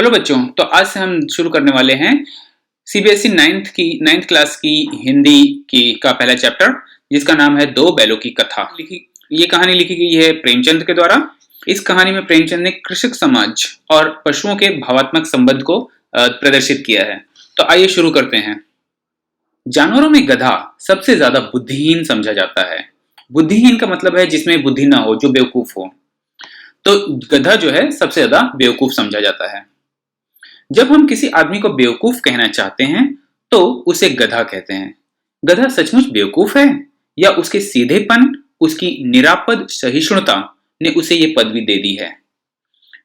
Hello बच्चों, तो आज से हम शुरू करने वाले हैं सीबीएसई नाइन्थ क्लास की हिंदी की का पहला चैप्टर, जिसका नाम है दो बैलों की कथा। ये कहानी लिखी गई है प्रेमचंद के द्वारा। इस कहानी में प्रेमचंद ने कृषक समाज और पशुओं के भावात्मक संबंध को प्रदर्शित किया है। तो आइए शुरू करते हैं। जानवरों में गधा सबसे ज्यादा बुद्धिहीन समझा जाता है। बुद्धिहीन का मतलब है जिसमें बुद्धि ना हो, जो बेवकूफ हो। तो गधा जो है सबसे ज्यादा बेवकूफ समझा जाता है। जब हम किसी आदमी को बेवकूफ कहना चाहते हैं तो उसे गधा कहते हैं। गधा सचमुच बेवकूफ है या उसके सीधेपन, उसकी निरापद सहिष्णुता ने उसे ये पदवी दे दी है।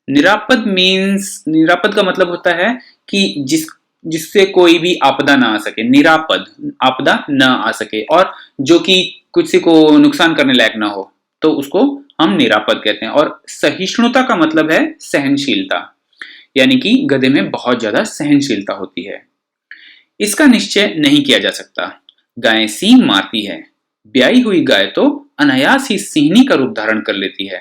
निरापद का मतलब होता है कि जिससे कोई भी आपदा ना आ सके, निरापद आपदा ना आ सके, और जो कि किसी को नुकसान करने लायक ना हो, तो उसको हम निरापद कहते हैं। और सहिष्णुता का मतलब है सहनशीलता, यानी कि गधे में बहुत ज्यादा सहनशीलता होती है। इसका निश्चय नहीं किया जा सकता। गाय सींग मारती है, ब्याई हुई गाय तो अनायास ही सिंहनी का रूप धारण कर लेती है।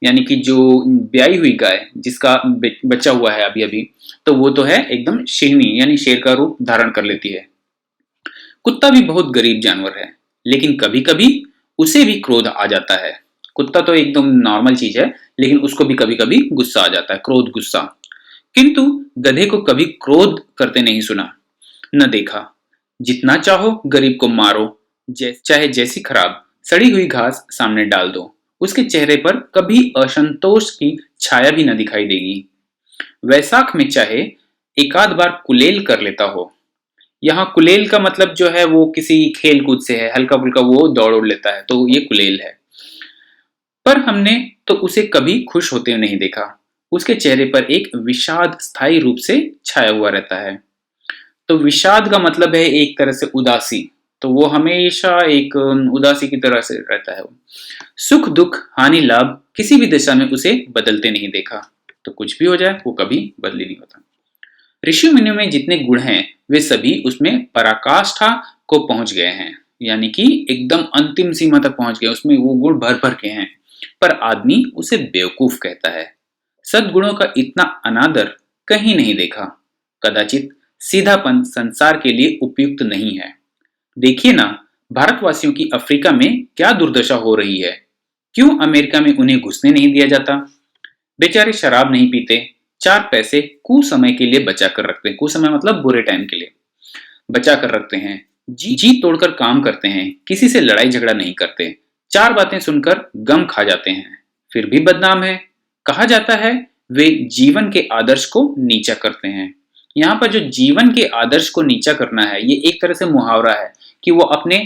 यानी कि जो ब्याई हुई गाय जिसका बच्चा हुआ है अभी अभी, तो वो तो है एकदम सिंहनी यानी शेर का रूप धारण कर लेती है। कुत्ता भी बहुत गरीब जानवर है, लेकिन कभी कभी उसे भी क्रोध आ जाता है। कुत्ता तो एकदम नॉर्मल चीज है, लेकिन उसको भी कभी कभी गुस्सा आ जाता है, क्रोध, गुस्सा। किंतु गधे को कभी क्रोध करते नहीं सुना, न देखा। जितना चाहो गरीब को मारो, चाहे जैसी खराब सड़ी हुई घास सामने डाल दो, उसके चेहरे पर कभी असंतोष की छाया भी न दिखाई देगी। वैसाख में चाहे एकाध बार कुलेल कर लेता हो। यहाँ कुलेल का मतलब जो है वो किसी खेल कूद से है, हल्का फुल्का वो दौड़ उड़ लेता है, तो ये कुलेल है। पर हमने तो उसे कभी खुश होते हुए नहीं देखा। उसके चेहरे पर एक विषाद स्थायी रूप से छाया हुआ रहता है। तो विषाद का मतलब है एक तरह से उदासी, तो वो हमेशा एक उदासी की तरह से रहता है। सुख दुख हानि लाभ किसी भी दिशा में उसे बदलते नहीं देखा। तो कुछ भी हो जाए वो कभी बदली नहीं होता। ऋषि मुनियों में जितने गुण हैं वे सभी उसमें पराकाष्ठा को पहुंच गए हैं, यानी कि एकदम अंतिम सीमा तक पहुंच गए, उसमें वो गुण भर भर के हैं। पर आदमी उसे बेवकूफ कहता है। सद्गुणों का इतना अनादर कहीं नहीं देखा। कदाचित सीधापन संसार के लिए उपयुक्त नहीं है। देखिए ना, भारतवासियों की अफ्रीका में क्या दुर्दशा हो रही है। क्यों अमेरिका में उन्हें घुसने नहीं दिया जाता। बेचारे शराब नहीं पीते, 4 पैसे कुसमय के लिए बचा कर रखते हैं। कुसमय मतलब बुरे टाइम के लिए बचा कर रखते हैं। जी तोड़कर काम करते हैं, किसी से लड़ाई झगड़ा नहीं करते। 4 बातें सुनकर गम खा जाते हैं, फिर भी बदनाम है। कहा जाता है वे जीवन के आदर्श को नीचा करते हैं। यहाँ पर जो जीवन के आदर्श को नीचा करना है, ये एक तरह से मुहावरा है कि वो अपने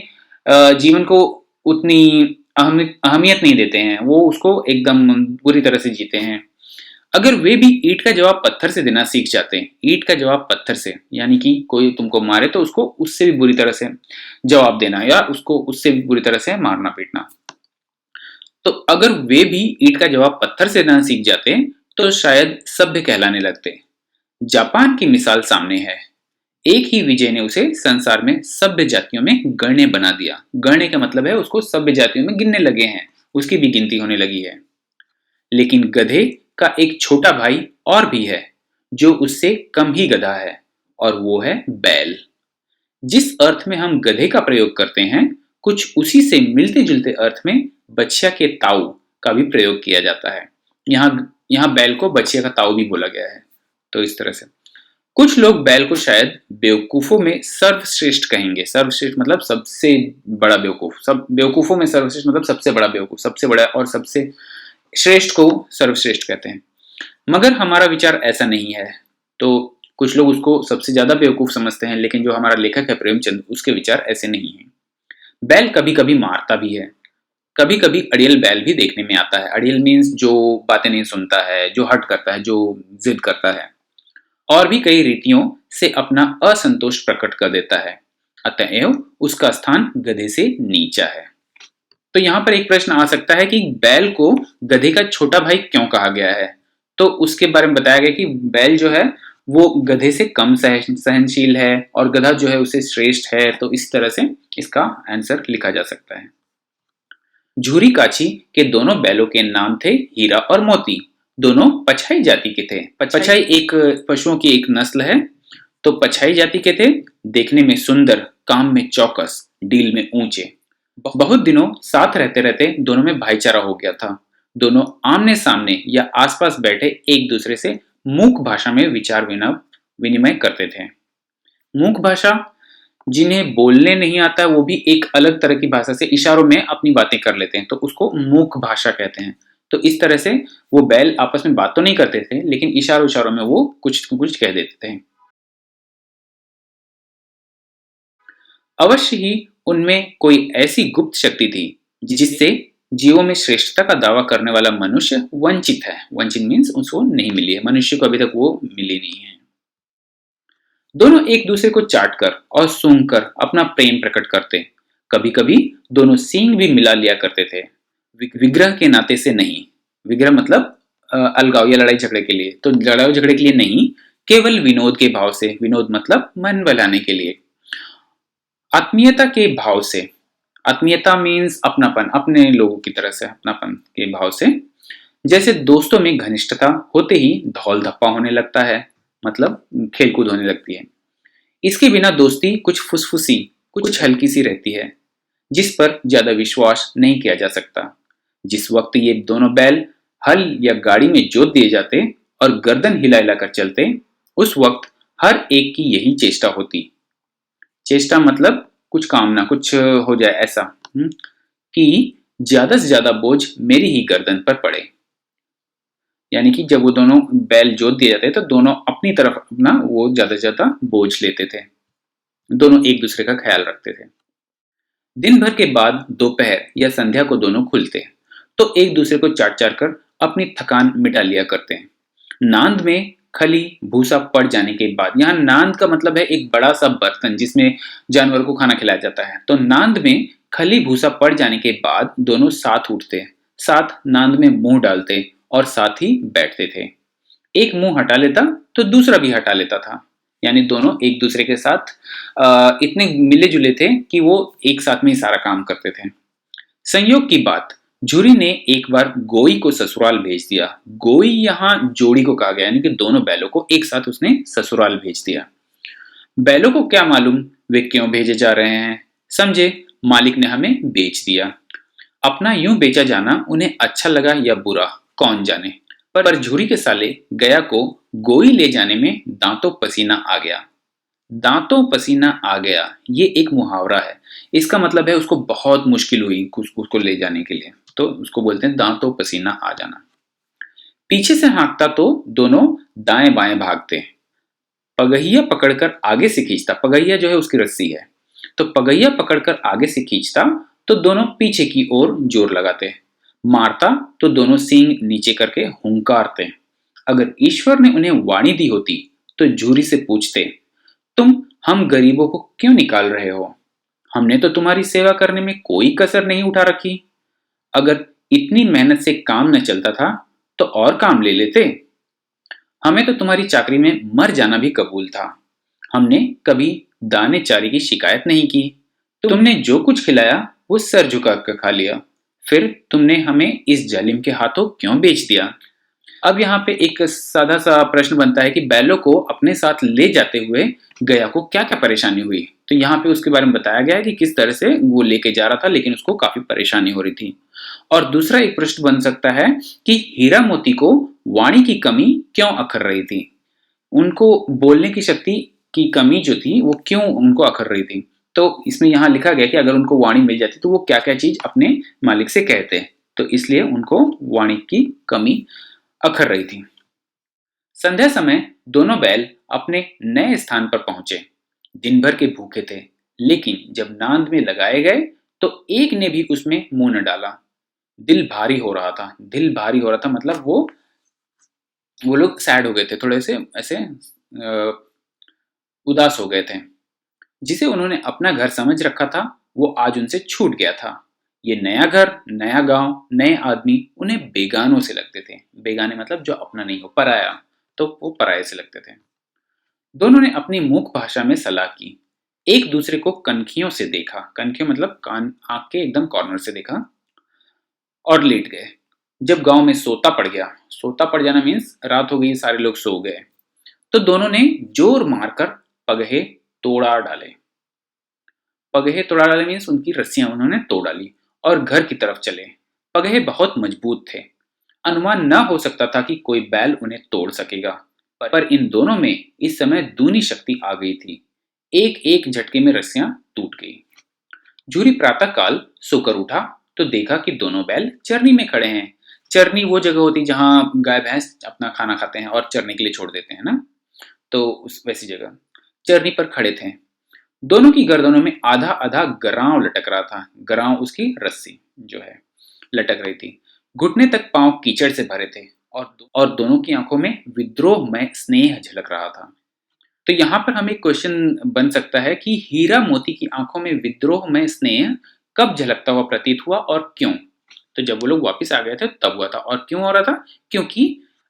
जीवन को उतनी अहमियत नहीं देते हैं, वो उसको एकदम बुरी तरह से जीते हैं। अगर वे भी ईंट का जवाब पत्थर से देना सीख जाते हैं, ईंट का जवाब पत्थर से, यानी कि कोई तुमको मारे तो उसको उससे भी बुरी तरह से जवाब देना, या उसको उससे भी बुरी तरह से मारना पीटना। तो अगर वे भी ईंट का जवाब पत्थर से देना सीख जाते तो शायद सभ्य कहलाने लगते। जापान की मिसाल सामने है। एक ही विजय ने उसे संसार में सभ्य जातियों में गण्य बना दिया। गण्य का मतलब है उसको सभ्य जातियों में गिनने लगे हैं, उसकी भी गिनती होने लगी है। लेकिन गधे का एक छोटा भाई और भी है, जो उससे कम ही गधा है, और वो है बैल। जिस अर्थ में हम गधे का प्रयोग करते हैं, कुछ उसी से मिलते जुलते अर्थ में बछिया के ताऊ का भी प्रयोग किया जाता है। यहाँ बैल को बछिया का ताऊ भी बोला गया है। तो इस तरह से कुछ लोग बैल को शायद बेवकूफों में सर्वश्रेष्ठ कहेंगे। सर्वश्रेष्ठ मतलब सबसे बड़ा बेवकूफ। सब बेवकूफों में सर्वश्रेष्ठ मतलब सबसे बड़ा बेवकूफ, सबसे बड़ा और सबसे श्रेष्ठ को सर्वश्रेष्ठ कहते हैं। मगर हमारा विचार ऐसा नहीं है। तो कुछ लोग उसको सबसे ज्यादा बेवकूफ समझते हैं, लेकिन जो हमारा लेखक है प्रेमचंद, उसके विचार ऐसे नहीं है। बैल कभी कभी मारता भी है। कभी कभी अड़ियल बैल भी देखने में आता है। अड़ियल मीन्स जो बातें नहीं सुनता है, जो हट करता है, जो जिद करता है, और भी कई रीतियों से अपना असंतोष प्रकट कर देता है। अतएव उसका स्थान गधे से नीचा है। तो यहाँ पर एक प्रश्न आ सकता है कि बैल को गधे का छोटा भाई क्यों कहा गया है। तो उसके बारे में बताया गया कि बैल जो है वो गधे से कम सहनशील है और गधा जो है उसे श्रेष्ठ है। तो इस तरह से इसका आंसर लिखा जा सकता है। झूरी काछी के दोनों बैलों के नाम थे हीरा और मोती। दोनों पछाई जाति के थे। पछाई एक पशुओं की एक नस्ल है। तो पछाई जाति के थे, देखने में सुंदर, काम में चौकस, डील में ऊंचे। बहुत दिनों साथ रहते रहते दोनों में भाईचारा हो गया था। दोनों आमने सामने या आसपास बैठे एक दूसरे से मूक भाषा में विचार विनिमय करते थे। मूक भाषा, जिन्हें बोलने नहीं आता वो भी एक अलग तरह की भाषा से इशारों में अपनी बातें कर लेते हैं, तो उसको मूक भाषा कहते हैं। तो इस तरह से वो बैल आपस में बात तो नहीं करते थे, लेकिन इशारों इशारों में वो कुछ कुछ कह देते थे। अवश्य ही उनमें कोई ऐसी गुप्त शक्ति थी जिससे जीवों में श्रेष्ठता का दावा करने वाला मनुष्य वंचित है। वंचित मीन्स उसको नहीं मिली है, मनुष्य को अभी तक वो मिली नहीं है। दोनों एक दूसरे को चाट कर और सूंघ कर अपना प्रेम प्रकट करते। कभी कभी दोनों सींग भी मिला लिया करते थे, विग्रह के नाते से नहीं। विग्रह मतलब अलगाव या लड़ाई झगड़े के लिए, तो लड़ाई झगड़े के लिए नहीं, केवल विनोद के भाव से। विनोद मतलब मन बहलाने के लिए। आत्मीयता के भाव से, आत्मीयता मीन्स अपनापन, अपने लोगों की तरह से अपनापन के भाव से। जैसे दोस्तों में घनिष्ठता होते ही धौल धप्पा होने लगता है, मतलब खेलकूद होने लगती है। इसके बिना दोस्ती कुछ फुसफुसी, कुछ हल्की सी रहती है, जिस पर ज्यादा विश्वास नहीं किया जा सकता। जिस वक्त ये दोनों बैल हल या गाड़ी में जोत दिए जाते और गर्दन हिला हिला कर चलते, उस वक्त हर एक की यही चेष्टा होती। चेष्टा मतलब कुछ कामना, कुछ हो जाए ऐसा, कि ज्यादा से ज्यादा बोझ मेरी ही गर्दन पर पड़े। यानी कि जब वो दोनों बैल जोत दिए जाते तो दोनों अपनी तरफ अपना वो ज्यादा से ज्यादा बोझ लेते थे। दोनों एक दूसरे का ख्याल रखते थे। दिन भर के बाद दोपहर या संध्या को दोनों खुलते तो एक दूसरे को चाट चाट कर अपनी थकान मिटा लिया करते हैं। नांद में खली भूसा पड़ जाने के बाद, यहाँ नांद का मतलब है एक बड़ा सा बर्तन जिसमें जानवर को खाना खिलाया जाता है। तो नांद में खली भूसा पड़ जाने के बाद दोनों साथ उठते, साथ नांद में मुंह डालते और साथ ही बैठते थे। एक मुंह हटा लेता तो दूसरा भी हटा लेता था। यानी दोनों एक दूसरे के साथ इतने मिले जुले थे कि वो एक साथ में ही सारा काम करते थे। संयोग की बात, झुरी ने एक बार गोई को ससुराल भेज दिया। गोई यहाँ जोड़ी को कहा गया, यानी कि दोनों बैलों को एक साथ उसने ससुराल भेज दिया। बैलों को क्या मालूम वे क्यों भेजे जा रहे हैं। समझे मालिक ने हमें बेच दिया। अपना यूं बेचा जाना उन्हें अच्छा लगा या बुरा, कौन जाने। पर झुरी के साले गया को गोई ले जाने में दांतों पसीना आ गया। दांतों पसीना आ गया, ये एक मुहावरा है। इसका मतलब है उसको बहुत मुश्किल हुई उसको ले जाने के लिए, तो उसको बोलते हैं दांतों पसीना आ जाना। पीछे से हाँकता तो दोनों दाएं बाएं भागते। पगहिया पकड़कर आगे से खींचता, पगहिया जो है उसकी रस्सी है, तो पगहिया पकड़कर आगे से खींचता तो दोनों पीछे की ओर जोर लगाते। मारता तो दोनों सींग नीचे करके हुंकारते। अगर ईश्वर ने उन्हें वाणी दी होती तो झूरी से पूछते, तुम हम गरीबों को क्यों निकाल रहे हो? हमने तो तुम्हारी सेवा करने में कोई कसर नहीं उठा रखी। अगर इतनी मेहनत से काम न चलता था तो और काम ले लेते। हमें तो तुम्हारी चाकरी में मर जाना भी कबूल था। हमने कभी दाने चारे की शिकायत नहीं की। तुमने जो कुछ खिलाया वो सर झुका कर खा लिया। फिर तुमने हमें इस जालिम के हाथों क्यों बेच दिया? अब यहाँ पे एक सादा सा प्रश्न बनता है कि बैलों को अपने साथ ले जाते हुए गया को क्या क्या परेशानी हुई। तो यहाँ पे उसके बारे में बताया गया है कि किस तरह से वो लेके जा रहा था, लेकिन उसको काफी परेशानी हो रही थी। और दूसरा एक प्रश्न बन सकता है कि हीरा मोती को वाणी की कमी क्यों अखर रही थी। उनको बोलने की शक्ति की कमी जो थी वो क्यों उनको अखर रही थी। तो इसमें यहाँ लिखा गया कि अगर उनको वाणी मिल जाती तो वो क्या क्या चीज अपने मालिक से कहते, तो इसलिए उनको वाणी की कमी अखर रही थी। संध्या समय दोनों बैल अपने नए स्थान पर पहुंचे। दिन भर के भूखे थे, लेकिन जब नांद में लगाए गए तो एक ने भी उसमें मुंह न डाला। दिल भारी हो रहा था। दिल भारी हो रहा था मतलब वो लोग सैड हो गए थे, थोड़े से ऐसे उदास हो गए थे। जिसे उन्होंने अपना घर समझ रखा था वो आज उनसे छूट गया था। ये नया घर, नया गांव, नए आदमी उन्हें बेगानों से लगते थे। बेगाने मतलब जो अपना नहीं हो, पराया, तो वो पराये से लगते थे। दोनों ने अपनी मूक भाषा में सलाह की। एक दूसरे को कनखियों से देखा। कनखियों मतलब कान, आंख के एकदम कॉर्नर से देखा और लेट गए। जब गांव में सोता पड़ गया, सोता पड़ जाना मीन्स रात हो गई, सारे लोग सो गए, तो दोनों ने जोर मारकर पगहे तोड़ा डाले। पगहे तोड़ा डाले मीन्स उनकी रस्सियां उन्होंने तोड़ डाली और घर की तरफ चले। पगहे बहुत मजबूत थे, अनुमान न हो सकता था कि कोई बैल उन्हें तोड़ सकेगा। पर इन दोनों में इस समय दूनी शक्ति आ गई थी। एक एक झटके में रस्सियां टूट गई। जूरी प्रातः काल सोकर उठा तो देखा कि दोनों बैल चरनी में खड़े हैं। चरनी वो जगह होती जहां गाय भैंस अपना खाना खाते हैं और चरने के लिए छोड़ देते हैं ना, तो उस वैसी जगह चरनी पर खड़े थे। दोनों की गर्दनों में आधा आधा गराव लटक रहा था। गराव उसकी रस्सी जो है लटक रही थी। घुटने तक पांव कीचड़ से भरे थे और दोनों की आंखों में विद्रोहमय स्नेह झलक रहा था। तो यहाँ पर हमें क्वेश्चन बन सकता है कि हीरा मोती की आंखों में विद्रोहमय स्नेह कब झलकता हुआ प्रतीत हुआ और क्यों? तो जब वो लोग वापस आ गए थे तब हुआ था। और क्यों हो रहा था? क्योंकि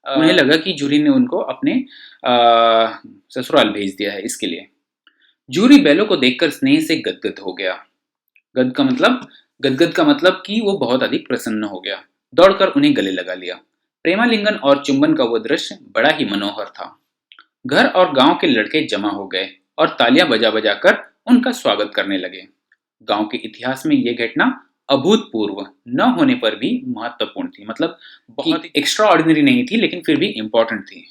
उन्हें लगा कि जूरी ने उनको अपने ससुराल भेज दिया है, इसके लिए। जूरी बैलों को देखकर स्नेह से गदगद हो गया। गदगद का मतलब कि वो बहुत अधिक प्रसन्न हो गया। दौड़कर उन्हें गले लगा लिया। प्रेमालिंगन और चुंबन का वो दृश्य बड़ा ही मनोहर था। घर और गांव के लड़के जमा हो गए और तालियां बजा बजा कर उनका स्वागत करने लगे। गांव के इतिहास में यह घटना अभूतपूर्व न होने पर भी महत्वपूर्ण थी। मतलब बहुत एक्स्ट्रा ऑर्डिनरी नहीं थी, लेकिन फिर भी इंपॉर्टेंट थी।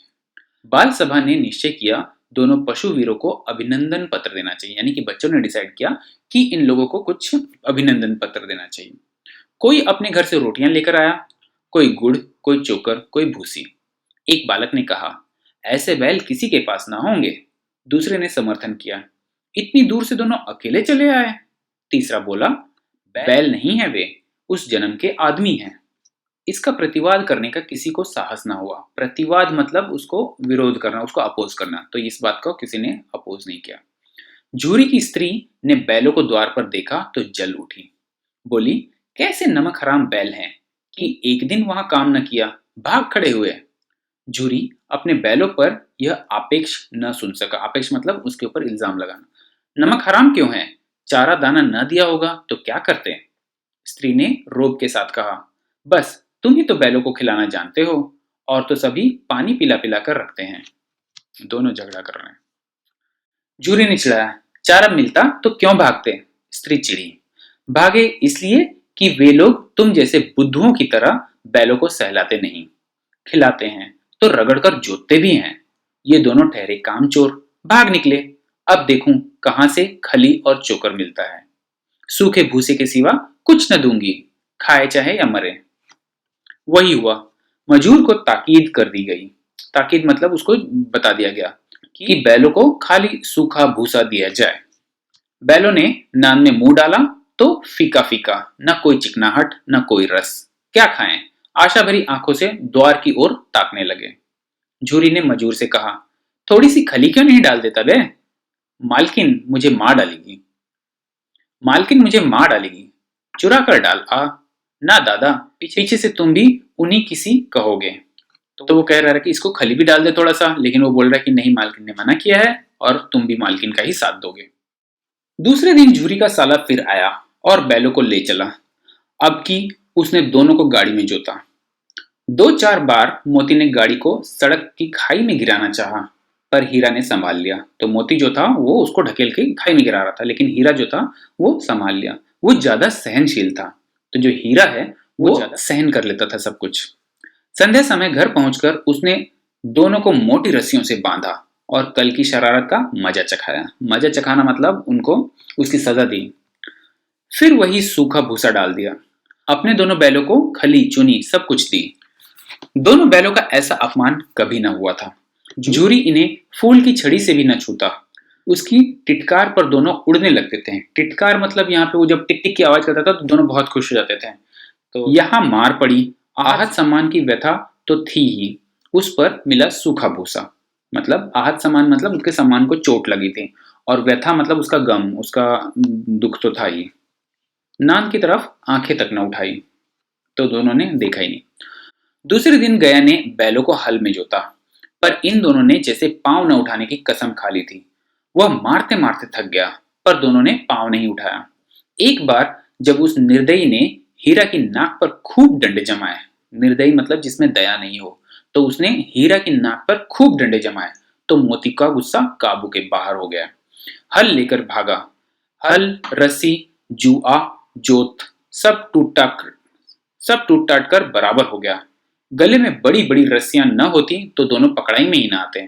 बाल सभा ने निश्चय किया दोनों पशु वीरों को अभिनंदन पत्र देना चाहिए। यानी कि बच्चों ने डिसाइड किया कि इन लोगों को कुछ अभिनंदन पत्र देना चाहिए। कोई अपने घर से रोटियां लेकर आया, कोई गुड़, कोई चोकर, कोई भूसी। एक बालक ने कहा, ऐसे बैल किसी के पास ना होंगे। दूसरे ने समर्थन किया, इतनी दूर से दोनों अकेले चले आए। तीसरा बोला, बैल नहीं है वे, उस जन्म के आदमी हैं। इसका प्रतिवाद करने का किसी को साहस ना हुआ। प्रतिवाद मतलब उसको विरोध करना, उसको अपोज करना। तो इस बात को किसी ने अपोज नहीं किया। जूरी की स्त्री ने बैलों को द्वार पर देखा तो जल उठी। बोली, कैसे नमक हराम बैल हैं कि एक दिन वहां काम न किया, भाग खड़े हुए। जूरी अपने बैलों पर यह आपेक्ष न सुन सका। आपेक्ष मतलब उसके ऊपर इल्जाम लगाना। नमक हराम क्यों है? चारा दाना न दिया होगा तो क्या करते? स्त्री ने रोब के साथ कहा, बस तुम ही तो बैलों को खिलाना जानते हो, और तो सभी पानी पिला पिला कर रखते हैं। दोनों झगड़ा कर रहे हैं। जूरी ने चिढ़ाया, चारा मिलता तो क्यों भागते? स्त्री चिढ़ी, भागे इसलिए कि वे लोग तुम जैसे बुद्धुओं की तरह बैलों को सहलाते नहीं, खिलाते हैं तो रगड़कर जोतते भी हैं। ये दोनों ठहरे कामचोर, भाग निकले। अब देखूं कहां से खली और चोकर मिलता है। सूखे भूसे के सिवा कुछ न दूंगी, खाए चाहे या मरे। वही हुआ। मजूर को ताकीद कर दी गई। ताकीद मतलब उसको बता दिया गया कि बैलों को खाली सूखा भूसा दिया जाए। बैलों ने नान में मुंह डाला तो फीका फीका, न कोई चिकनाहट न कोई रस। क्या खाएं? आशा भरी आंखों से द्वार की ओर ताकने लगे। जूरी ने मजूर से कहा, थोड़ी सी खली क्यों नहीं डाल देता बे? मालकिन मुझे मार डालेगी। मालकिन मुझे मार डालेगी, चुरा कर डाल आ। ना दादा, पीछे से तुम भी उन्हीं किसी कहोगे। तो वो कह रहा है कि इसको खली भी डाल दे थोड़ा सा, लेकिन वो बोल रहा है कि नहीं, मालकिन ने मना किया है और तुम भी मालकिन का ही साथ दोगे। दूसरे दिन जूरी का साला फिर आया और बैलों को ले चला। अब की उसने दोनों को गाड़ी में जोता। दो चार बार मोती ने गाड़ी को सड़क की खाई में गिराना चाहा, पर हीरा ने संभाल लिया। तो मोती जो था वो उसको ढकेल के खाई में गिरा रहा था, लेकिन हीरा जो था वो संभाल लिया। वो ज्यादा सहनशील था। तो जो हीरा है वो ज्यादा सहन कर लेता था सब कुछ। संध्या समय घर पहुंचकर उसने दोनों को मोटी रस्सियों से बांधा और कल की शरारत का मजा चखाया। मजा चखाना मतलब उनको उसकी सजा दी। फिर वही सूखा भूसा डाल दिया। अपने दोनों बैलों को खली चुनी सब कुछ दी। दोनों बैलों का ऐसा अपमान कभी न हुआ था। जूरी इन्हें फूल की छड़ी से भी न छूता। उसकी टिटकार पर दोनों उड़ने लगते थे। टिटकार मतलब यहाँ पे वो जब टिक टिक की आवाज करता था तो दोनों बहुत खुश हो जाते थे। तो यहाँ मार पड़ी, आहत सम्मान की व्यथा तो थी ही, उस पर मिला सूखा भूसा। मतलब आहत सम्मान मतलब उसके सम्मान को चोट लगी थी, और व्यथा मतलब उसका गम, उसका दुख तो था ही। नान की तरफ आंखें तक न उठाई तो दोनों ने देखा ही नहीं। दूसरे दिन गया ने बैलों को हल में जोता, पर इन दोनों ने जैसे पांव न उठाने की कसम खा ली थी। वह मारते मारते थक गया, पर दोनों ने पांव नहीं उठाया। एक बार जब उस निर्दयी ने हीरा की नाक पर खूब डंडे जमाए निर्दयी मतलब जिसमें दया नहीं हो। तो उसने हीरा की नाक पर खूब डंडे जमाए, तो मोती का गुस्सा काबू के बाहर हो गया। हल लेकर भागा। हल, रस्सी, जुआ, जोत सब टूट टाट कर बराबर हो गया। गले में बड़ी बड़ी रस्सियां न होती तो दोनों पकड़ाई में ही न आते।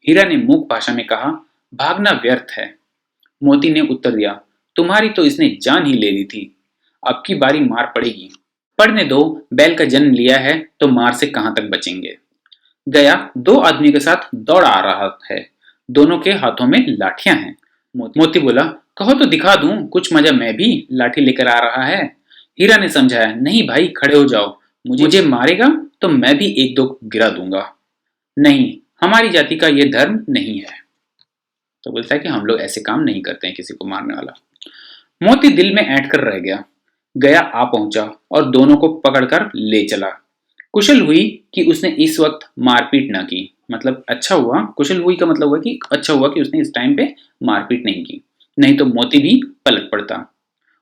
हीरा ने मूक भाषा में कहा, भागना व्यर्थ है। मोती ने उत्तर दिया, तुम्हारी तो इसने जान ही ले ली थी, अब की बारी मार पड़ेगी। पढ़ने दो, बैल का जन्म लिया है तो मार से कहां तक बचेंगे। गया दो आदमियों के साथ दौड़ आ रहा है, दोनों के हाथों में लाठियां हैं। मोती बोला, कहो तो दिखा दूं कुछ मजा, मैं भी लाठी लेकर आ रहा है। हीरा ने समझाया, नहीं भाई खड़े हो जाओ, मुझे मारेगा तो मैं भी एक दो गिरा दूंगा। नहीं, हमारी जाति का यह धर्म नहीं है। तो बोलता है कि हम लोग ऐसे काम नहीं करते हैं किसी को मारने वाला। मोती दिल में ऐंठ कर रह गया। गया आ पहुंचा और दोनों को पकड़कर ले चला। कुशल हुई कि उसने इस वक्त मारपीट न की, मतलब अच्छा हुआ, कुशल हुई का मतलब हुआ कि अच्छा हुआ कि उसने इस टाइम पे मारपीट नहीं की, नहीं तो मोती भी पलट पड़ता।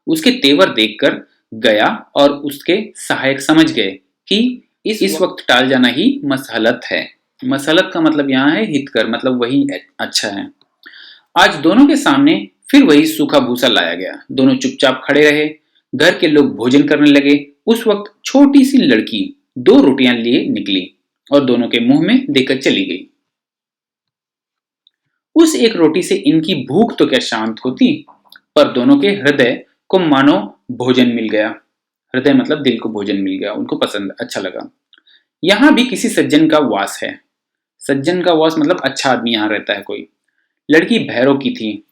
उसके तेवर देखकर गया और उसके सहायक समझ गए कि इस वक्त टाल जाना ही मसहलत है। मसहलत का मतलब यहाँ है हितकर, मतलब वही अच्छा है। आज दोनों के सामने फिर वही सूखा भूसा लाया गया। दोनों चुपचाप खड़े रहे। घर के लोग भोजन करने लगे। उस वक्त छोटी सी लड़की दो रोटियां लिए निकली और दोनों के मुंह में देकर चली गई। उस एक रोटी से इनकी भूख तो क्या शांत होती, पर दोनों के हृदय को मानो भोजन मिल गया। हृदय मतलब दिल को भोजन मिल गया, उनको पसंद अच्छा लगा। यहां भी किसी सज्जन का वास है। सज्जन का वास मतलब अच्छा आदमी यहां रहता है कोई। लड़की भैरव की थी,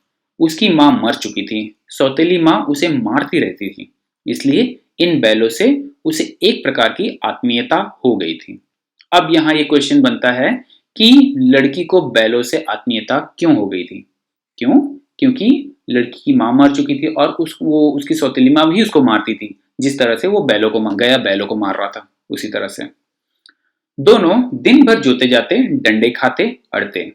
उसकी मां मर चुकी थी। सौतेली मां उसे मारती रहती थी, इसलिए इन बैलों से उसे एक प्रकार की आत्मीयता हो गई थी। अब यहाँ ये क्वेश्चन बनता है कि लड़की को बैलों से आत्मीयता क्यों हो गई थी। क्यों? क्योंकि लड़की की मां मर चुकी थी और उसकी सौतेली मां भी उसको मारती थी, जिस तरह से वो बैलों को मार रहा था, उसी तरह से दोनों दिन भर जोते जाते, डंडे खाते, अड़ते।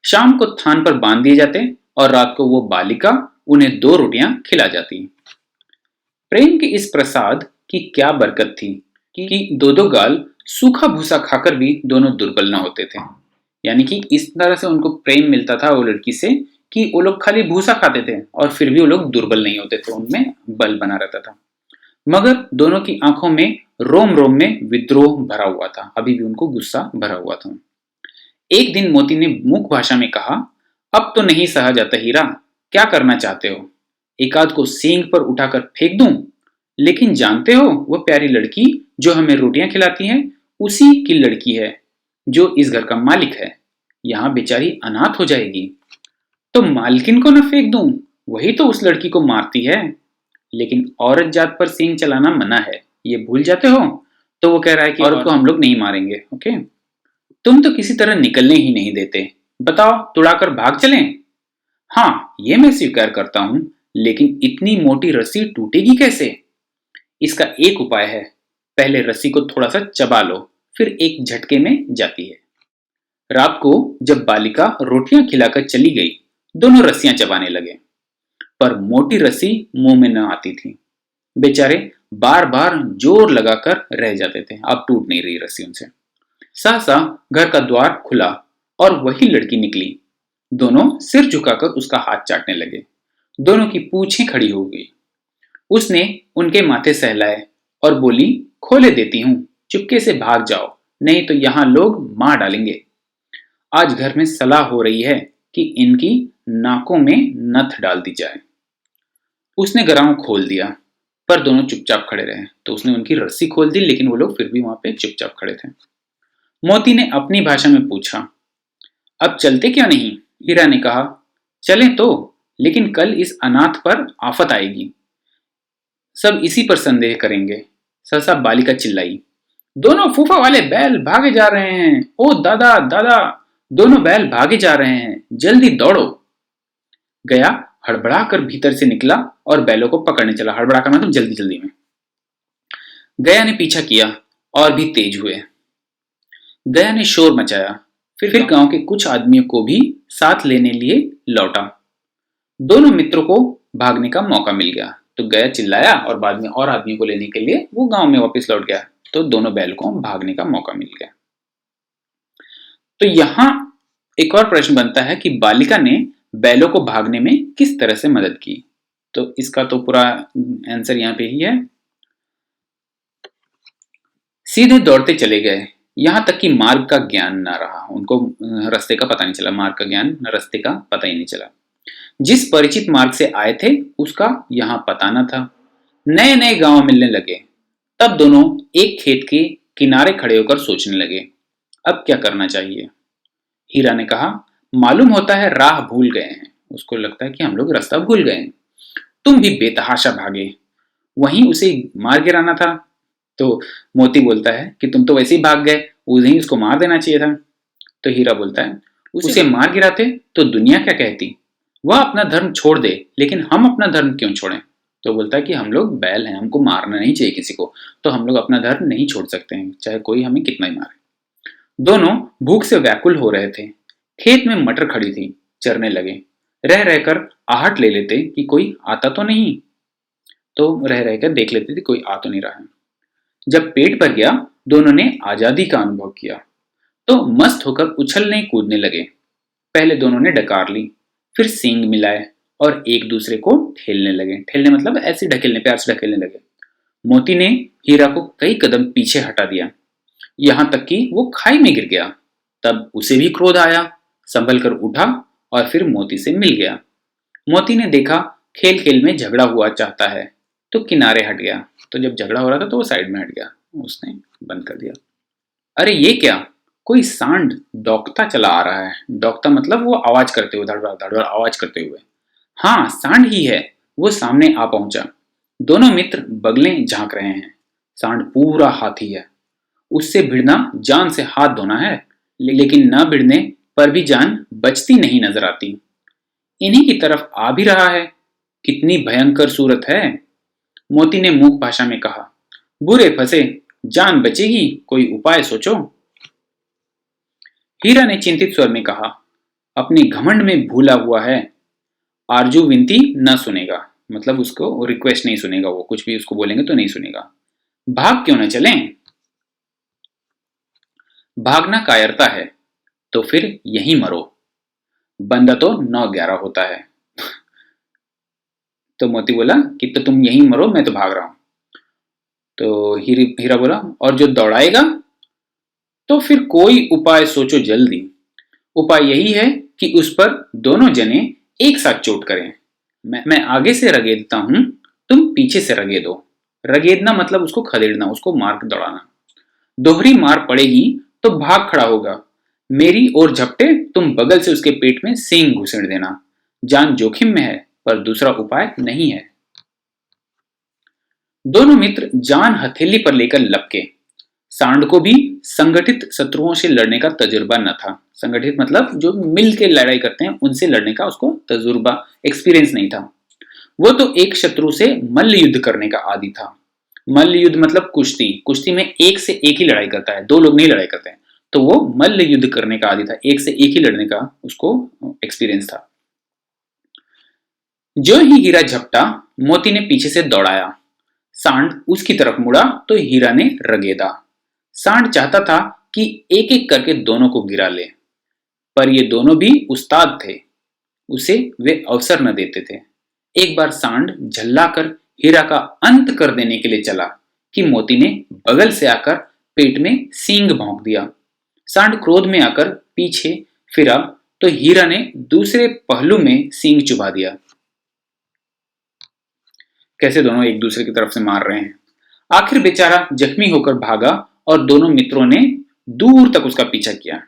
शाम को थान पर बांध दिए जाते और रात को वो बालिका उन्हें दो रोटियां खिला जाती। प्रेम के इस प्रसाद की क्या बरकत थी कि दो दो गाल सूखा भूसा खाकर भी दोनों दुर्बल न होते थे। यानी कि इस तरह से उनको प्रेम मिलता था वो लड़की से कि वो लोग खाली भूसा खाते थे और फिर भी वो लोग दुर्बल नहीं होते थे, उनमें बल बना रहता था। मगर दोनों की आंखों में रोम रोम में विद्रोह भरा हुआ था, अभी भी उनको गुस्सा भरा हुआ था। एक दिन मोती ने मूक भाषा में कहा, अब तो नहीं सहा जाता हीरा, क्या करना चाहते हो? एक आध को सींग पर उठाकर फेंक दूं? लेकिन जानते हो वो प्यारी लड़की जो हमें रोटियां खिलाती है उसी की लड़की है जो इस घर का मालिक है। यहां बेचारी अनाथ हो जाएगी। तो मालकिन को न फेंक दूं? वही तो उस लड़की को मारती है। लेकिन औरत जात पर सींग चलाना मना है, ये भूल जाते हो? तो वो कह रहा है कि औरत को हम लोग नहीं मारेंगे। ओके, तुम तो किसी तरह निकलने ही नहीं देते, बताओ तुड़ाकर भाग चलें? हाँ, ये मैं स्वीकार करता हूं, लेकिन इतनी मोटी रस्सी टूटेगी कैसे? इसका एक उपाय है, पहले रस्सी को थोड़ा सा चबा लो, फिर एक झटके में जाती है। रात को जब बालिका रोटियां खिलाकर चली गई, दोनों रस्सियां चबाने लगे, पर मोटी रस्सी मुंह में न आती थी। बेचारे बार बार जोर लगाकर रह जाते थे, अब टूट नहीं रही रस्सी उनसे। सहसा घर का द्वार खुला और वही लड़की निकली। दोनों सिर झुकाकर उसका हाथ चाटने लगे। दोनों की पूंछें खड़ी हो गई। उसने उनके माथे सहलाए और बोली, खोले देती हूं, चुपके से भाग जाओ, नहीं तो यहां लोग मार डालेंगे। आज घर में सलाह हो रही है कि इनकी नाकों में नथ डाल दी जाए। उसने गराम खोल दिया, पर दोनों चुपचाप खड़े रहे। तो उसने उनकी रस्सी खोल दी, लेकिन वो लोग फिर भी वहां पे चुपचाप खड़े थे। मोती ने अपनी भाषा में पूछा, अब चलते क्यों नहीं? हीरा ने कहा, चलें तो, लेकिन कल इस अनाथ पर आफत आएगी, सब इसी पर संदेह करेंगे। सहसा बालिका चिल्लाई, दोनों फूफा वाले बैल भागे जा रहे हैं, ओ दादा दादा, दोनों बैल भागे जा रहे हैं, जल्दी दौड़ो। गया हड़बड़ा कर भीतर से निकला और बैलों को पकड़ने चला। हड़बड़ा कर मतलब जल्दी जल्दी में। गया ने पीछा किया और भी तेज हुए। गया ने शोर मचाया, फिर गांव के कुछ आदमियों को भी साथ लेने लिए लौटा। दोनों मित्रों को भागने का मौका मिल गया। तो गया चिल्लाया और बाद में और आदमियों को लेने के लिए वो गांव में वापस लौट गया। तो दोनों बैल को भागने का मौका मिल गया। तो यहां एक और प्रश्न बनता है कि बालिका ने बैलों को भागने में किस तरह से मदद की। तो इसका तो पूरा आंसर यहाँ पे ही है। सीधे दौड़ते चले गए, यहां तक कि मार्ग का ज्ञान ना रहा। उनको रास्ते का पता नहीं चला, मार्ग का ज्ञान, रास्ते का पता ही नहीं चला। जिस परिचित मार्ग से आए थे उसका यहां पता न था। नए नए गांव मिलने लगे। तब दोनों एक खेत के किनारे खड़े होकर सोचने लगे, अब क्या करना चाहिए। हीरा ने कहा, मालूम होता है राह भूल गए हैं। उसको लगता है कि हम लोग रास्ता भूल गए हैं। तुम भी बेतहाशा भागे, वहीं उसे मार गिराना था। तो मोती बोलता है कि तुम तो वैसे ही भाग गए, उसे उसको मार देना चाहिए था। तो हीरा बोलता है, उसे मार गिराते तो दुनिया क्या कहती। वह अपना धर्म छोड़ दे, लेकिन हम अपना धर्म क्यों छोड़ें। तो बोलता है कि हम लोग बैल हैं, हमको मारना नहीं चाहिए किसी को, तो हम लोग अपना धर्म नहीं छोड़ सकते हैं, चाहे कोई हमें कितना ही मारे। दोनों भूख से व्याकुल हो रहे थे। खेत में मटर खड़ी थी, चरने लगे। रह रहकर आहट ले लेते कि कोई आता तो नहीं, तो रह रहकर देख लेते थे कोई आ तो नहीं रहा है। जब पेट भर गया, दोनों ने आजादी का अनुभव किया, तो मस्त होकर उछलने कूदने लगे। पहले दोनों ने डकार ली, फिर सींग मिलाए और एक दूसरे को ठेलने लगे। ठेलने मतलब ऐसे ढकेलने, प्यार से ढकेलने लगे। मोती ने हीरा को कई कदम पीछे हटा दिया, यहां तक कि वो खाई में गिर गया। तब उसे भी क्रोध आया, संभल कर उठा और फिर मोती से मिल गया। मोती ने देखा खेल खेल में झगड़ा हुआ चाहता है, तो किनारे हट गया। तो जब झगड़ा हो रहा था तो वो साइड में हट गया, उसने बंद कर दिया। अरे ये क्या, कोई सांड डॉकता चला आ रहा है। डॉकता मतलब वो आवाज करते हुए, धड़धड़ धड़धड़ आवाज करते हुए। हाँ, सांड ही है। वो सामने आ पहुंचा। दोनों मित्र बगलें झांक रहे हैं। सांड पूरा हाथी है। उससे भिड़ना जान से हाथ धोना है, लेकिन न भिड़ने पर भी जान बचती नहीं नजर आती। इन्हीं की तरफ आ भी रहा है। कितनी भयंकर सूरत है। मोती ने मूक भाषा में कहा, बुरे फंसे, जान बचेगी, कोई उपाय सोचो। हीरा ने चिंतित स्वर में कहा, अपने घमंड में भूला हुआ है। आरजू विनती न सुनेगा, मतलब उसको रिक्वेस्ट नहीं सुनेगा, वो कुछ भी उसको बोलेंगे तो नहीं सुनेगा। भाग क्यों न चलें। भागना कायरता है, तो फिर यहीं मरो। बंदा तो 9-11 होता है। तो मोती बोला कि तो तुम यहीं मरो, मैं तो भाग रहा हूं। तो हीरा बोला, और जो दौड़ाएगा। तो फिर कोई उपाय सोचो जल्दी। उपाय यही है कि उस पर दोनों जने एक साथ चोट करें। मैं आगे से रगेदता हूं, तुम पीछे से रगेदो। रगेदना मतलब उसको खदेड़ना, उसको मार के दौड़ाना। दोहरी मार पड़ेगी तो भाग खड़ा होगा। मेरी ओर झपटे, तुम बगल से उसके पेट में सींग घुसेड़ देना। जान जोखिम में है, पर दूसरा उपाय नहीं है। दोनों मित्र जान हथेली पर लेकर लपके। सांड को भी संगठित शत्रुओं से लड़ने का तजुर्बा न था। संगठित मतलब जो मिल के लड़ाई करते हैं, उनसे लड़ने का उसको तजुर्बा, एक्सपीरियंस नहीं था। वो तो एक शत्रु से मल्ल युद्ध करने का आदी था। मल्ल युद्ध मतलब कुश्ती। कुश्ती में एक से एक ही लड़ाई करता है, दो लोग नहीं लड़ाई करते हैं। तो वो मल्ल युद्ध करने का आदी था, एक से एक ही लड़ने का उसको एक्सपीरियंस था। जो ही हीरा झपटा, मोती ने पीछे से दौड़ाया। सांड उसकी तरफ मुड़ा तो हीरा ने रगेदा। सांड चाहता था कि एक एक करके दोनों को गिरा ले, पर ये दोनों भी उस्ताद थे, उसे वे अवसर न देते थे। एक बार सांड झल्लाकर हीरा का अंत कर देने के लिए चला कि मोती ने बगल से आकर पेट में सींग भोंक दिया। सांड क्रोध में आकर पीछे फिरा तो हीरा ने दूसरे पहलू में सींग चुभा दिया। कैसे दोनों एक दूसरे की तरफ से मार रहे हैं। आखिर बेचारा जख्मी होकर भागा और दोनों मित्रों ने दूर तक उसका पीछा किया,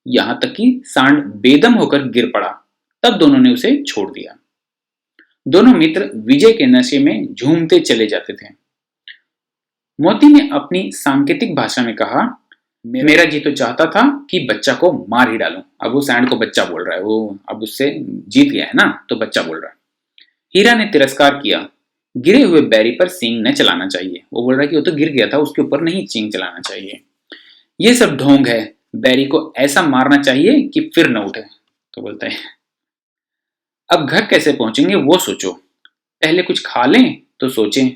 यहां तक कि सांड बेदम होकर गिर पड़ा। तब दोनों ने उसे छोड़ दिया। दोनों मित्र विजय के नशे में झूमते चले जाते थे। मोती ने अपनी सांकेतिक भाषा में कहा, मेरा जी तो चाहता था कि बच्चा को मार ही डालूं। अब वो सांड को बच्चा बोल रहा है, वो अब उससे जीत गया है ना, तो बच्चा बोल रहा है। हीरा ने तिरस्कार किया, गिरे हुए बैरी पर सींग न चलाना चाहिए। वो बोल रहा है कि वो तो गिर गया था, उसके ऊपर नहीं सींग चलाना चाहिए। ये सब ढोंग है, बैरी को ऐसा मारना चाहिए कि फिर न उठे। तो बोलता है, अब घर कैसे पहुंचेंगे वो सोचो, पहले कुछ खा लें तो सोचें,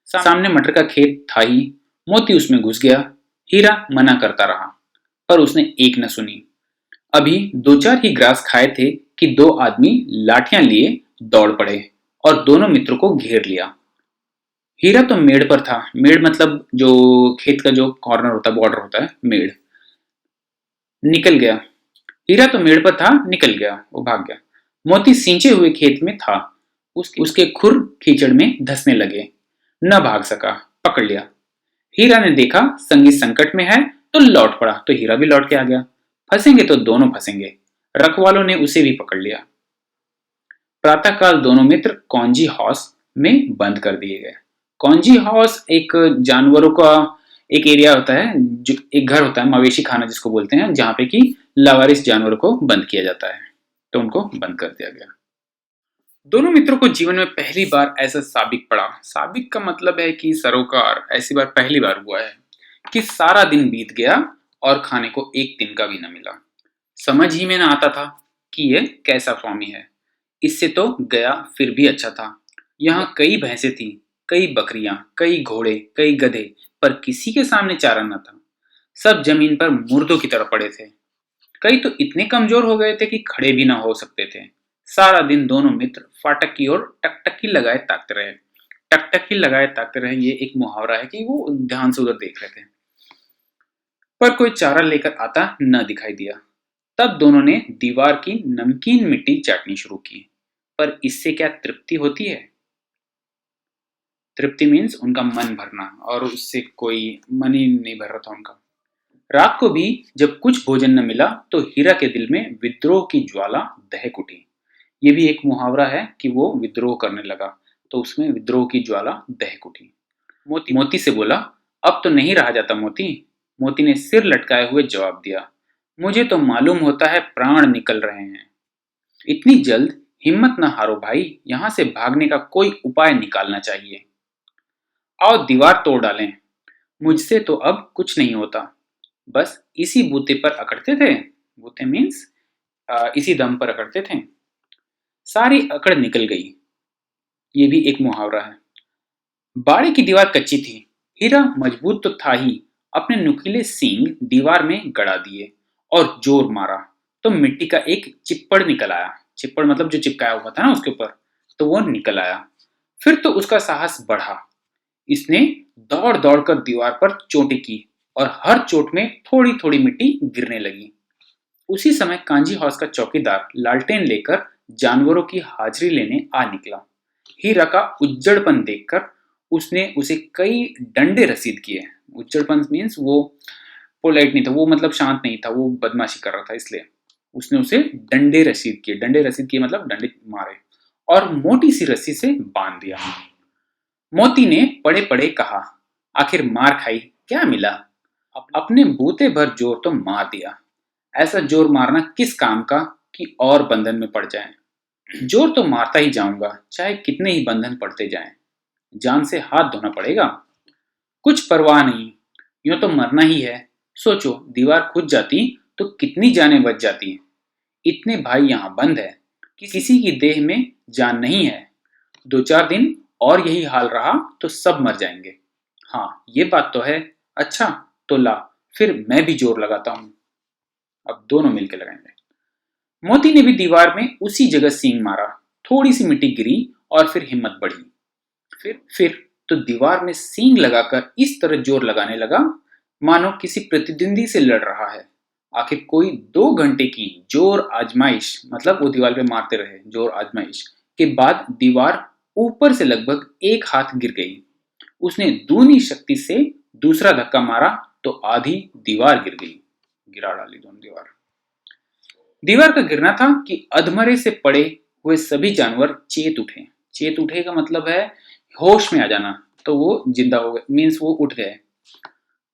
सामने मटर का खेत था ही, मोती उसमें घुस गया। हीरा मना करता रहा, पर उसने एक न सुनी। अभी दो चार ही ग्रास खाए थे कि दो आदमी लाठियां लिए दौड़ पड़े और दोनों मित्रों को घेर लिया। हीरा तो मेड़ पर था। मेड़ मतलब जो खेत का जो कॉर्नर होता है, बॉर्डर होता है, मेड़। निकल गया। हीरा तो मेड़ पर था, निकल गया, वो भाग गया। मोती सींचे हुए खेत में था। उसके खुर कीचड़ में धंसने लगे। न भाग सका, पकड़ लिया। हीरा ने देखा संगी संकट में है तो लौट पड़ा, तो हीरा भी लौट के आ गया। फंसेंगे तो दोनों फंसेंगे। रखवालों ने उसे भी पकड़ लिया। प्रातःकाल दोनों मित्र कौंजी हाउस में बंद कर दिए गए। कौंजी हाउस एक जानवरों का एक एरिया होता है, जो एक घर होता है, मवेशी खाना जिसको बोलते हैं, जहां पे कि लावारिस जानवरों को बंद किया जाता है। तो उनको बंद कर दिया गया। दोनों मित्रों को जीवन में पहली बार ऐसा साबिक पड़ा। साबिक का मतलब है कि सरोकार। ऐसी बार पहली बार हुआ है कि सारा दिन बीत गया और खाने को एक दिन का भी न मिला। समझ ही में ना आता था कि ये कैसा स्वामी है। इससे तो गया फिर भी अच्छा था। यहाँ कई भैंसें थी, कई बकरियां, कई घोड़े, कई गधे, पर किसी के सामने चारा न था। सब जमीन पर मुर्दों की तरह पड़े थे। कई तो इतने कमजोर हो गए थे कि खड़े भी ना हो सकते थे। सारा दिन दोनों मित्र फाटक की ओर टकटकी लगाए ताकते रहे। टकटकी लगाए ताकते रहे, ये एक मुहावरा है कि वो ध्यान से उधर देख रहे थे, पर कोई चारा लेकर आता न दिखाई दिया। तब दोनों ने दीवार की नमकीन मिट्टी चाटनी शुरू की। पर इससे क्या तृप्ति होती है? तृप्ति मीन्स उनका मन भरना, और उससे कोई मन ही नहीं भर रहा था उनका। रात को भी जब कुछ भोजन न मिला तो हीरा के दिल में विद्रोह की ज्वाला दहक उठी। ये भी एक मुहावरा है कि वो विद्रोह करने लगा, तो उसमें विद्रोह की ज्वाला दहक उठी। मोती से बोला, अब तो नहीं रहा जाता मोती। मोती ने सिर लटकाए हुए जवाब दिया, मुझे तो मालूम होता है प्राण निकल रहे हैं। इतनी जल्द हिम्मत न हारो भाई, यहां से भागने का कोई उपाय निकालना चाहिए। आओ दीवार तोड़ डालें। मुझसे तो अब कुछ नहीं होता। बस इसी बूते पर अकड़ते थे। बूते मीन्स इसी दम पर अकड़ते थे। सारी अकड़ निकल गई। ये भी एक मुहावरा है। बाड़े की दीवार कच्ची थी। हीरा मजबूत तो था ही, अपने नुकीले सींग दीवार में गड़ा दिए और जोर मारा तो मिट्टी का एक चिप्पड़ निकल आया। चिप्पड़ मतलब जो चिपकाया हुआ था ना उसके ऊपर, तो वो निकल आया। फिर तो उसका साहस बढ़ा। इसने दौड़ दौड़ कर दीवार पर चोटें की और हर चोट में थोड़ी थोड़ी मिट्टी गिरने लगी। उसी समय कांजी हाउस का चौकीदार लालटेन लेकर जानवरों की हाजिरी लेने आ निकला। हीरा का उज्जड़पन देखकर उसने उसे कई डंडे रसीद किए। उज्जड़पन मीन्स वो पोलाइट नहीं था, वो मतलब शांत नहीं था, वो बदमाशी कर रहा था, इसलिए उसने उसे डंडे रसीद किए। डंडे रसीद किए मतलब डंडे मारे और मोटी सी रस्सी से बांध दिया। मोती ने पड़े पड़े कहा, आखिर मार खाई, क्या मिला? अपने बूते भर जोर तो मार दिया। ऐसा जोर मारना किस काम का कि और बंधन में पड़ जाए। जोर तो मारता ही जाऊंगा, चाहे कितने ही बंधन पड़ते जाएं। जान से हाथ धोना पड़ेगा। कुछ परवाह नहीं, यूं तो मरना ही है। सोचो, दीवार खुद जाती तो कितनी जानें बच जाती। इतने भाई यहाँ बंद है, किसी की देह में जान नहीं है। दो चार दिन और यही हाल रहा तो सब मर जाएंगे। हाँ, ये बात तो है। अच्छा, तो ला, फिर मैं भी जोर लगाता हूं। अब दोनों मिलकर लगाएंगे। मोती ने भी दीवार में उसी जगह सींग मारा। थोड़ी सी मिट्टी गिरी और फिर हिम्मत बढ़ी। फिर तो दीवार में सींग लगाकर इस तरह जोर लगाने लगा मानो किसी प्रतिद्वंदी से लड़ रहा है। आखिर कोई 2 घंटे की जोर आजमाइश, मतलब वो दीवार पे मारते रहे, जोर आजमाइश के बाद दीवार ऊपर से लगभग 1 हाथ गिर गई। उसने दूनी शक्ति से दूसरा धक्का मारा तो आधी दीवार गिर गई। गिरा डाली दोनों दीवार। दीवार का गिरना था कि अधमरे से पड़े हुए सभी जानवर चेत उठे। चेत उठे का मतलब है होश में आ जाना, तो वो जिंदा हो गए, मीन्स वो उठ गए।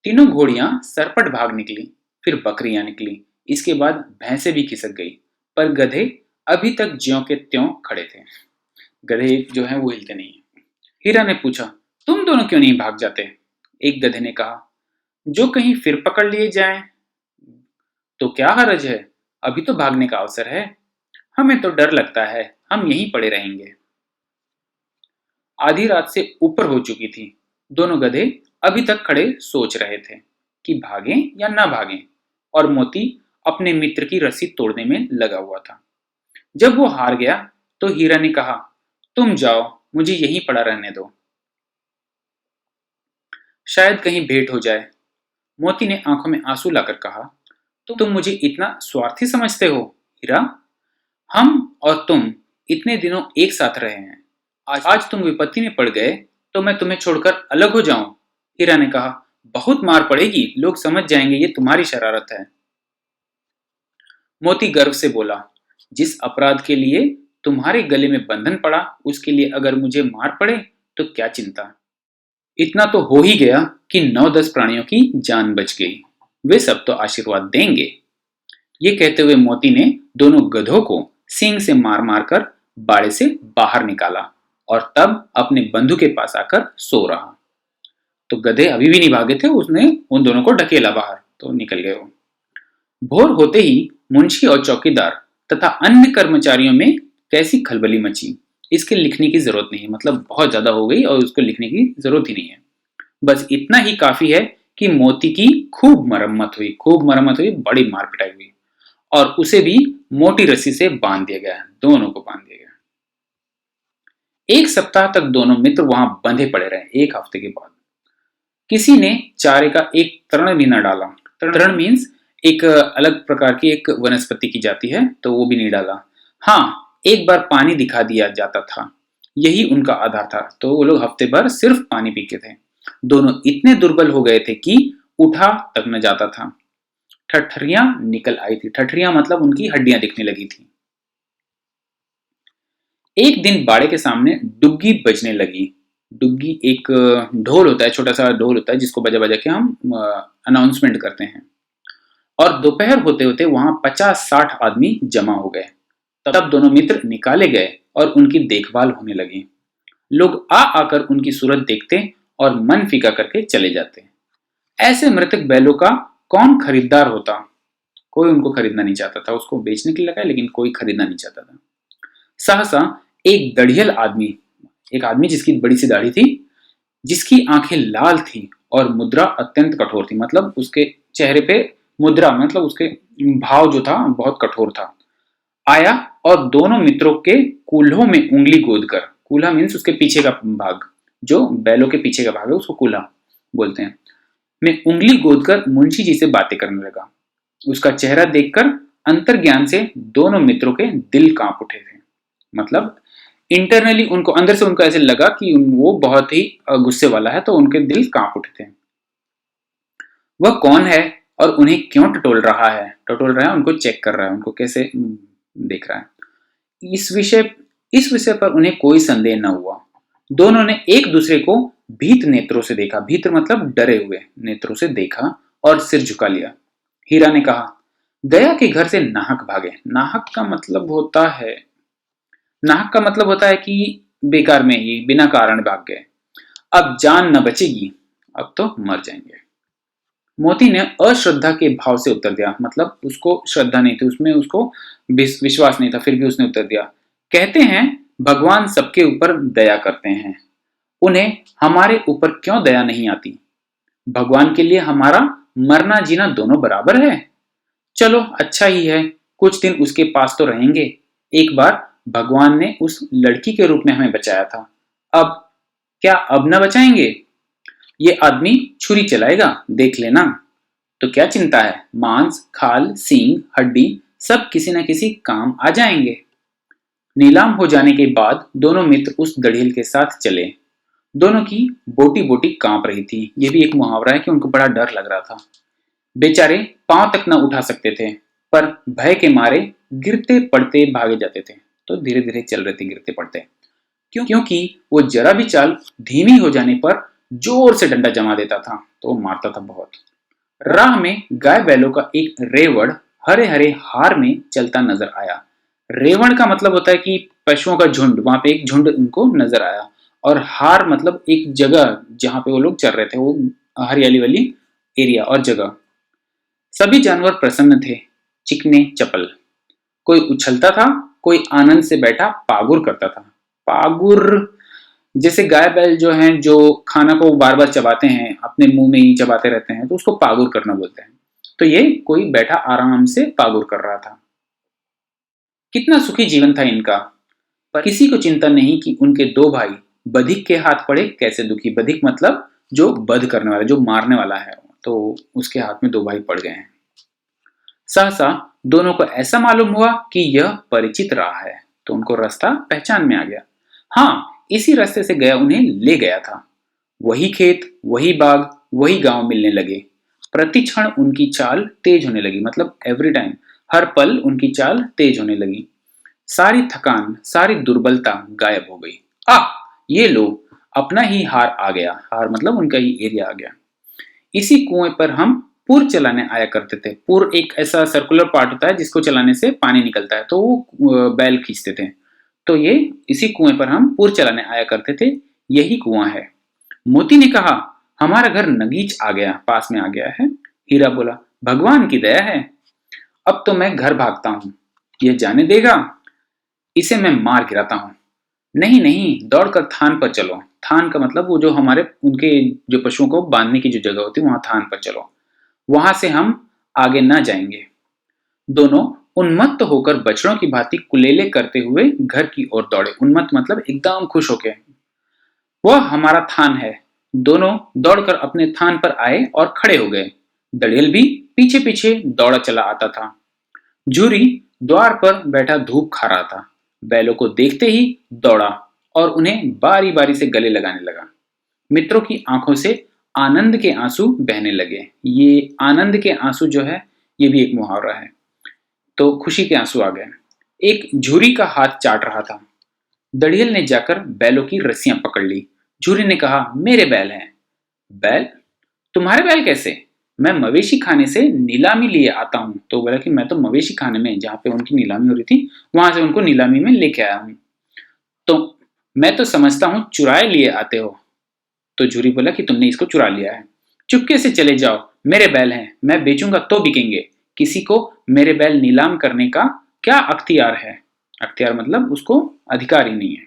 तीनों घोड़ियां सरपट भाग निकली, फिर बकरियां निकली, इसके बाद भैंसें भी खिसक गई, पर गधे अभी तक ज्यों के त्यों खड़े थे। गधे जो है वो हिलते नहीं। हीरा ने पूछा, तुम दोनों क्यों नहीं भाग जाते? एक गधे ने कहा, जो कहीं फिर पकड़ लिए जाएं तो क्या हर्ज है, अभी तो भागने का अवसर है। हमें तो डर लगता है, हम यहीं पड़े रहेंगे। आधी रात से ऊपर हो चुकी थी। दोनों गधे अभी तक खड़े सोच रहे थे कि भागें या ना भागें, और मोती अपने मित्र की रस्सी तोड़ने में लगा हुआ था। जब वो हार गया तो हीरा ने कहा, तुम जाओ, मुझे यहीं पड़ा रहने दो, शायद कहीं भेंट हो जाए। मोती ने आंखों में आंसू लाकर कहा, तुम मुझे इतना स्वार्थी समझते हो हीरा? हम और तुम इतने दिनों एक साथ रहे हैं, आज तुम विपत्ति में पड़ गए तो मैं तुम्हें छोड़कर अलग हो जाऊं? हीरा ने कहा, बहुत मार पड़ेगी, लोग समझ जाएंगे ये तुम्हारी शरारत है। मोती गर्व से बोला, जिस अपराध के लिए तुम्हारे गले में बंधन पड़ा, उसके लिए अगर मुझे मार पड़े तो क्या चिंता। इतना तो हो ही गया कि 9-10 प्राणियों की जान बच गई, वे सब तो आशीर्वाद देंगे। ये कहते हुए मोती ने दोनों गधों को सींग से मार मार कर बाड़े से बाहर निकाला और तब अपने बंधु के पास आकर सो रहा। तो गधे अभी भी नहीं भागे थे, उसने उन दोनों को ढकेला बाहर, तो निकल गए वो। भोर होते ही मुंशी और चौकीदार तथा अन्य कर्मचारियों में कैसी खलबली मची, इसके लिखने की जरूरत नहीं है, मतलब बहुत ज्यादा हो गई और उसको लिखने की जरूरत ही नहीं है। बस इतना ही काफी है कि मोती की खूब मरम्मत हुई, बड़ी मार पिटाई हुई, और उसे भी मोटी रस्सी से बांध दिया गया, दोनों को बांध दिया गया। एक सप्ताह तक दोनों मित्र वहां बंधे पड़े रहे। एक हफ्ते के बाद किसी ने चारे का एक तृण भी न डाला। तृण मीन्स एक अलग प्रकार की एक वनस्पति की जाती है, तो वो भी नहीं डाला। हाँ, एक बार पानी दिखा दिया जाता था, यही उनका आधार था, तो वो लोग हफ्ते भर सिर्फ पानी पीते थे। दोनों इतने दुर्बल हो गए थे कि उठा तक न जाता था। ठठरियां निकल आई थी, ठठरियां मतलब उनकी हड्डियां दिखने लगी थी। एक दिन बाड़े के सामने डुग्गी बजने लगी। डुग्गी एक ढोल होता है, छोटा सा ढोल होता है, जिसको बजा बजा के हम अनाउंसमेंट करते हैं। और दोपहर होते होते वहां 50-60 आदमी जमा हो गए। तब दोनों मित्र निकाले गए और उनकी देखभाल होने लगी। लोग आ आकर उनकी सूरत देखते और मन फीका करके चले जाते। ऐसे मृतक बैलों का कौन खरीदार होता? कोई उनको खरीदना नहीं चाहता था, उसको बेचने के लिए लगा, लेकिन कोई खरीदना नहीं चाहता था। सहसा एक दढ़ियल आदमी, एक आदमी जिसकी बड़ी सी दाढ़ी थी, जिसकी आंखें लाल थी और मुद्रा अत्यंत कठोर थी, मतलब उसके चेहरे पे मुद्रा मतलब उसके भाव जो था बहुत कठोर था, आया और दोनों मित्रों के कूल्हों में उंगली गोद कर, कूल्हा मीन्स उसके पीछे का भाग, जो बैलों के पीछे का भाग है उसको कूल्हा बोलते हैं, में उंगली गोद कर मुंशी जी से बातें करने लगा। उसका चेहरा देखकर अंतर्ज्ञान से दोनों मित्रों के दिल कांप उठे थे। मतलब इंटरनली उनको, अंदर से उनको ऐसे लगा कि वो बहुत ही गुस्से वाला है, तो उनके दिल कांप उठे थे। वह कौन है और उन्हें क्यों टटोल रहा है? टटोल रहा है, उनको चेक कर रहा है, उनको कैसे देख रहा है। इस विषय पर उन्हें कोई संदेह न हुआ। दोनों ने एक दूसरे को भीत नेत्रों से देखा, भीत मतलब डरे हुए नेत्रों से देखा और सिर झुका लिया। हीरा ने कहा, दया के घर से नाहक भागे। नाहक का मतलब होता है, नाहक का मतलब होता है कि बेकार में ही बिना कारण भाग गए। अब जान न बचेगी, अब तो मर जाएंगे। मोती ने अश्रद्धा के भाव से उत्तर दिया, मतलब उसको श्रद्धा नहीं थी उसमें, उसको विश्वास नहीं था, फिर भी उसने उत्तर दिया, कहते हैं भगवान सबके ऊपर दया करते हैं, उन्हें हमारे ऊपर क्यों दया नहीं आती? भगवान के लिए हमारा मरना जीना दोनों बराबर है। चलो अच्छा ही है, कुछ दिन उसके पास तो रहेंगे। एक बार भगवान ने उस लड़की के रूप में हमें बचाया था, अब क्या अब न बचाएंगे? ये आदमी छुरी चलाएगा, देख लेना। तो क्या चिंता है, मांस, खाल, सींग, हड्डी सब किसी न किसी काम आ जाएंगे। नीलाम हो जाने के बाद दोनों मित्र उस दड़ेल के साथ चले। दोनों की बोटी बोटी कांप रही थी। यह भी एक मुहावरा है कि उनको बड़ा डर लग रहा था। बेचारे पांव तक न उठा सकते थे, पर भय के मारे गिरते पड़ते भागे जाते थे, तो धीरे धीरे चल रहे थे गिरते पड़ते, क्योंकि वो जरा भी चाल धीमी हो जाने पर जोर से डंडा जमा देता था, तो वो मारता था बहुत। राह में गाय बैलों का एक रेवड़ हरे हरे हार में चलता नजर आया। रेवड़ का मतलब होता है कि पशुओं का झुंड, वहां पे एक झुंड उनको नजर आया, और हार मतलब एक जगह जहां पे वो लोग चल रहे थे, वो हरियाली वाली एरिया और जगह। सभी जानवर प्रसन्न थे, चिकने चपल। कोई उछलता था, कोई आनंद से बैठा पागुर करता था। पागुर जैसे गाय बैल जो हैं जो खाना को बार बार चबाते हैं, अपने मुंह में ही चबाते रहते हैं, तो उसको पागुर करना बोलते हैं। तो ये कोई बैठा आराम से पागुर कर रहा था। कितना सुखी जीवन था इनका, पर किसी को चिंता नहीं कि उनके दो भाई बधिक के हाथ पड़े कैसे दुखी। बधिक मतलब जो वध करने वाला, जो मारने वाला है, तो उसके हाथ में दो भाई पड़ गए हैं। सहसा दोनों को ऐसा मालूम हुआ कि यह परिचित राह है, तो उनको रास्ता पहचान में आ गया। हाँ, इसी रास्ते से गया उन्हें ले गया था। वही खेत, वही बाग, वही गांव मिलने लगे। प्रति क्षण उनकी चाल तेज होने लगी, मतलब एवरी टाइम, हर पल उनकी चाल तेज होने लगी। सारी थकान, सारी दुर्बलता गायब हो गई। आ, ये लो, अपना ही हार आ गया। हार मतलब उनका ही एरिया आ गया। इसी कुएं पर हम पुर चलाने आया करते थे। पुर एक ऐसा सर्कुलर पार्ट होता है जिसको चलाने से पानी निकलता है, तो वो बैल खींचते थे। तो ये इसी कुएं पर हम पुर चलाने आया करते थे। यही कुआं है। मोती ने कहा, हमारा घर नगीच आ गया, पास में आ गया है। हीरा बोला, भगवान की दया है। अब तो मैं घर भागता हूँ। यह जाने देगा, इसे मैं मार गिराता हूँ। नहीं नहीं, दौड़कर थान पर चलो। थान का मतलब वो जो हमारे उनके जो पशुओं को बांधने की जो जगह होती है, वहां थान पर चलो। वहां से हम आगे न जाएंगे। दोनों उन्मत्त होकर बछड़ों की भांति कुलेले करते हुए घर की ओर दौड़े। उन्मत्त मतलब एकदम खुश होके। वह हमारा थान है। दोनों दौड़कर अपने थान पर आए और खड़े हो गए। दड़ेल भी पीछे पीछे दौड़ा चला आता था। जूरी द्वार पर बैठा धूप खा रहा था। बैलों को देखते ही दौड़ा और उन्हें बारी बारी से गले लगाने लगा। मित्रों की आंखों से आनंद के आंसू बहने लगे। ये आनंद के आंसू जो है, ये भी एक मुहावरा है। तो खुशी के आंसू आ गए। एक झूरी का हाथ चाट रहा था। दड़ियल ने जाकर बैलों की रस्सियां पकड़ ली। झूरी ने कहा, मेरे बैल हैं। बैल? तुम्हारे बैल कैसे? मैं मवेशी खाने से नीलामी लिए आता हूँ। तो बोला कि मैं तो मवेशी खाने में, जहाँ पे उनकी नीलामी हो रही थी, वहां से उनको नीलामी में लेके आया हूँ। तो मैं तो समझता हूँ चुराए लिए आते हो। तो झूरी बोला कि तुमने इसको चुरा लिया है। चुपके से चले जाओ, मेरे बैल हैं, मैं बेचूंगा तो बिकेंगे। किसी को मेरे बैल नीलाम करने का क्या अख्तियार है? अख्तियार मतलब उसको अधिकार ही नहीं है।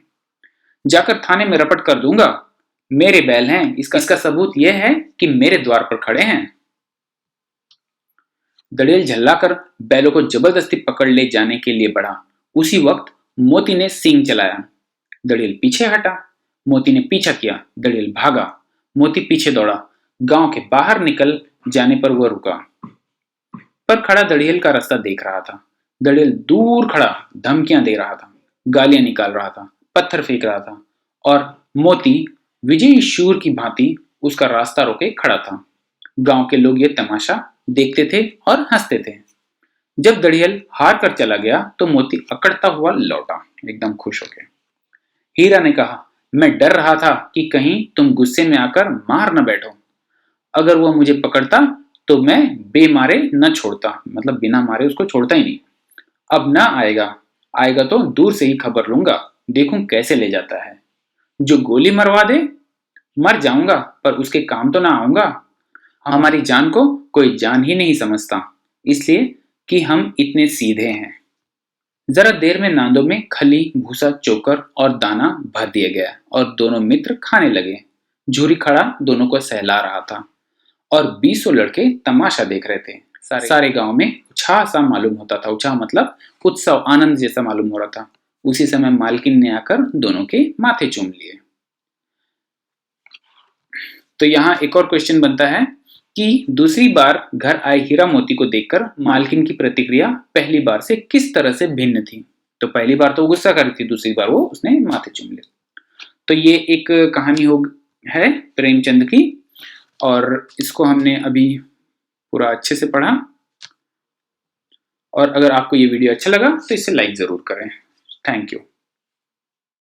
जाकर थाने में रपट कर दूंगा। मेरे बैल हैं, इसका सबूत यह है कि मेरे द्वार पर खड़े हैं। दड़ेल झल्लाकर बैलों को जबरदस्ती पकड़ ले जाने के लिए बढ़ा। उसी वक्त मोती ने सींग चलाया। दड़ेल पीछे हटा। मोती ने पीछा किया। दड़ेल भागा। मोती पीछे दौड़ा। गांव के बाहर निकल जाने पर वह रुका, पर खड़ा दड़ेल का रास्ता देख रहा था। दड़ेल दूर खड़ा धमकियां दे रहा था, गालियां निकाल रहा था, पत्थर फेंक रहा था, और मोती विजयी शूर की भांति उसका रास्ता रोके खड़ा था। गांव के लोग ये तमाशा देखते थे और हंसते थे। जब दड़ियल हार कर चला गया तो मोती अकड़ता हुआ लौटा, एकदम खुश होकर। हीरा ने कहा, मैं डर रहा था कि कहीं तुम गुस्से में आकर मार न बैठो। अगर वह मुझे पकड़ता तो मैं बेमारे न छोड़ता, मतलब बिना मारे उसको छोड़ता ही नहीं। अब ना आएगा, आएगा तो दूर से ही खबर लूंगा, देखूं कैसे ले जाता है। जो गोली मरवा दे, मर जाऊंगा, पर उसके काम तो ना आऊंगा। हमारी जान को कोई जान ही नहीं समझता, इसलिए कि हम इतने सीधे हैं। जरा देर में नांदों में खली, भूसा, चोकर और दाना भर दिया गया और दोनों मित्र खाने लगे। झूरी खड़ा दोनों को सहला रहा था और 20 लड़के तमाशा देख रहे थे। सारे गांव में उत्साह सा मालूम होता था। उत्साह मतलब उत्सव, आनंद जैसा मालूम हो रहा था। उसी समय मालकिन ने आकर दोनों के माथे चूम लिए। तो यहाँ एक और क्वेश्चन बनता है कि दूसरी बार घर आए हीरा मोती को देखकर मालकिन की प्रतिक्रिया पहली बार से किस तरह से भिन्न थी। तो पहली बार तो वो गुस्सा कर रही थी, दूसरी बार वो उसने माथे चूम लिया। तो ये एक कहानी है प्रेमचंद की, और इसको हमने अभी पूरा अच्छे से पढ़ा। और अगर आपको ये वीडियो अच्छा लगा तो इसे लाइक जरूर करें। Thank you.